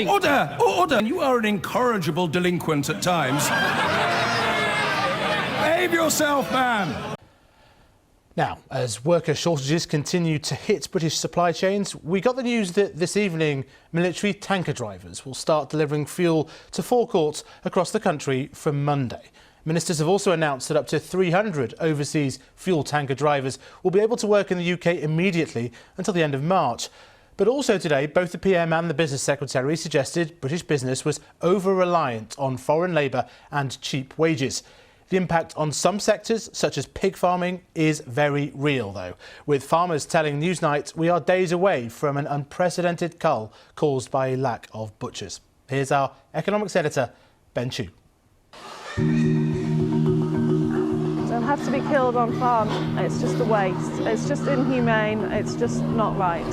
Order! Order! You are an incorrigible delinquent at times. Behave yourself, man! Now, as worker shortages continue to hit British supply chains, we got the news that this evening military tanker drivers will start delivering fuel to forecourts across the country from Monday. Ministers have also announced that up to 300 overseas fuel tanker drivers will be able to work in the UK immediately until the end of March. But also today, both the PM and the Business Secretary suggested British business was over-reliant on foreign labour and cheap wages. The impact on some sectors, such as pig farming, is very real, though, with farmers telling Newsnight we are days away from an unprecedented cull caused by a lack of butchers. Here's our economics editor, Ben Chu. Don't have to be killed on farm. It's just a waste. It's just inhumane. It's just not right.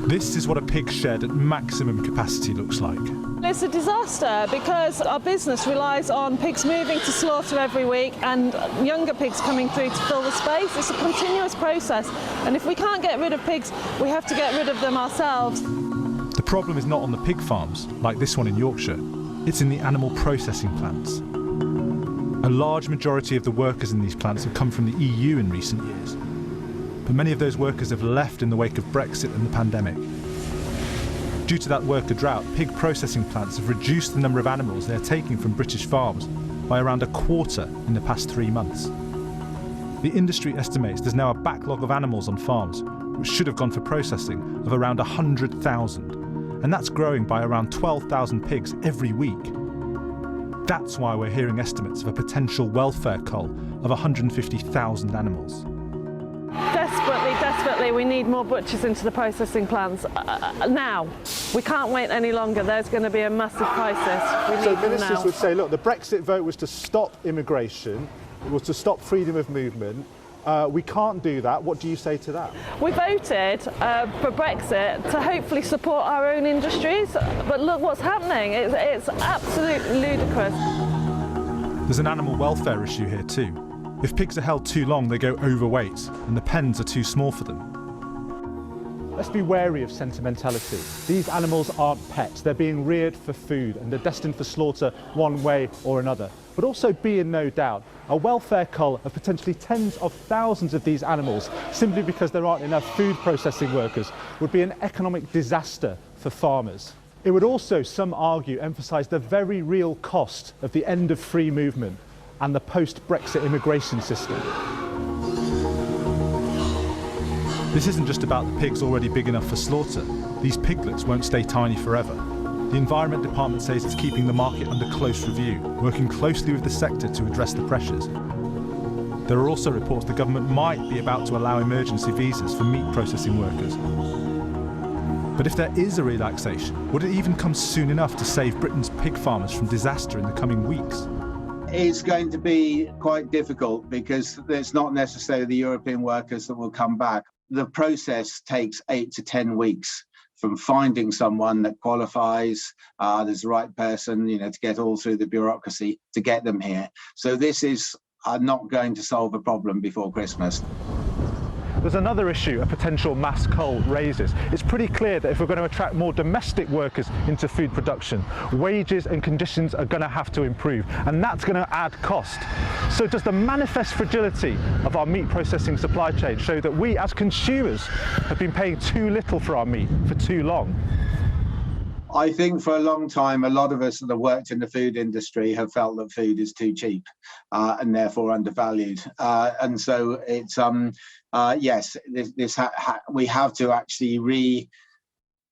This is what a pig shed at maximum capacity looks like. It's a disaster because our business relies on pigs moving to slaughter every week and younger pigs coming through to fill the space. It's a continuous process, and if we can't get rid of pigs, we have to get rid of them ourselves. The problem is not on the pig farms, like this one in Yorkshire. It's in the animal processing plants. A large majority of the workers in these plants have come from the EU in recent years. But many of those workers have left in the wake of Brexit and the pandemic. Due to that worker drought, pig processing plants have reduced the number of animals they are taking from British farms by around a quarter in the past 3 months. The industry estimates there's now a backlog of animals on farms, which should have gone for processing, of around 100,000. And that's growing by around 12,000 pigs every week. That's why we're hearing estimates of a potential welfare cull of 150,000 animals. Desperately, we need more butchers into the processing plants now. We can't wait any longer. There's going to be a massive crisis. So ministers would say, look, the Brexit vote was to stop immigration, it was to stop freedom of movement. We can't do that. What do you say to that? We voted for Brexit to hopefully support our own industries, but look what's happening. It's absolutely ludicrous. There's an animal welfare issue here too. If pigs are held too long, they go overweight, and the pens are too small for them. Let's be wary of sentimentality. These animals aren't pets. They're being reared for food, and they're destined for slaughter one way or another. But also be in no doubt, a welfare cull of potentially tens of thousands of these animals, simply because there aren't enough food processing workers, would be an economic disaster for farmers. It would also, some argue, emphasise the very real cost of the end of free movement and the post-Brexit immigration system. This isn't just about the pigs already big enough for slaughter. These piglets won't stay tiny forever. The Environment Department says it's keeping the market under close review, working closely with the sector to address the pressures. There are also reports the government might be about to allow emergency visas for meat processing workers. But if there is a relaxation, would it even come soon enough to save Britain's pig farmers from disaster in the coming weeks? It's going to be quite difficult because it's not necessarily the European workers that will come back. The process takes 8 to 10 weeks from finding someone that qualifies, there's the right person, to get all through the bureaucracy to get them here. So this is not going to solve a problem before Christmas. There's another issue a potential mass cull raises. It's pretty clear that if we're going to attract more domestic workers into food production, wages and conditions are going to have to improve, and that's going to add cost. So does the manifest fragility of our meat processing supply chain show that we as consumers have been paying too little for our meat for too long? I think for a long time, a lot of us that have worked in the food industry have felt that food is too cheap and therefore undervalued. And so it's, yes, we have to actually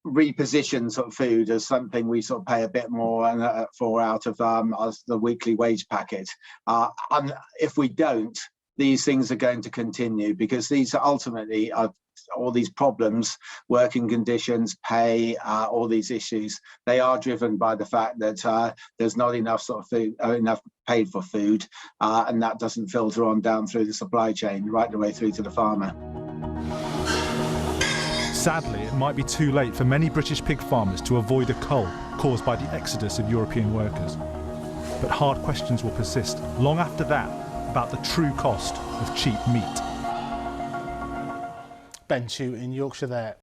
reposition sort of food as something we sort of pay a bit more for out of the weekly wage packet. And if we don't, these things are going to continue because these are ultimately all these problems, working conditions, pay, all these issues, they are driven by the fact that there's not enough sort of food, enough paid for food, and that doesn't filter on down through the supply chain, right the way through to the farmer. Sadly, it might be too late for many British pig farmers to avoid a cull caused by the exodus of European workers. But hard questions will persist long after that about the true cost of cheap meat. Ben Chu in Yorkshire there.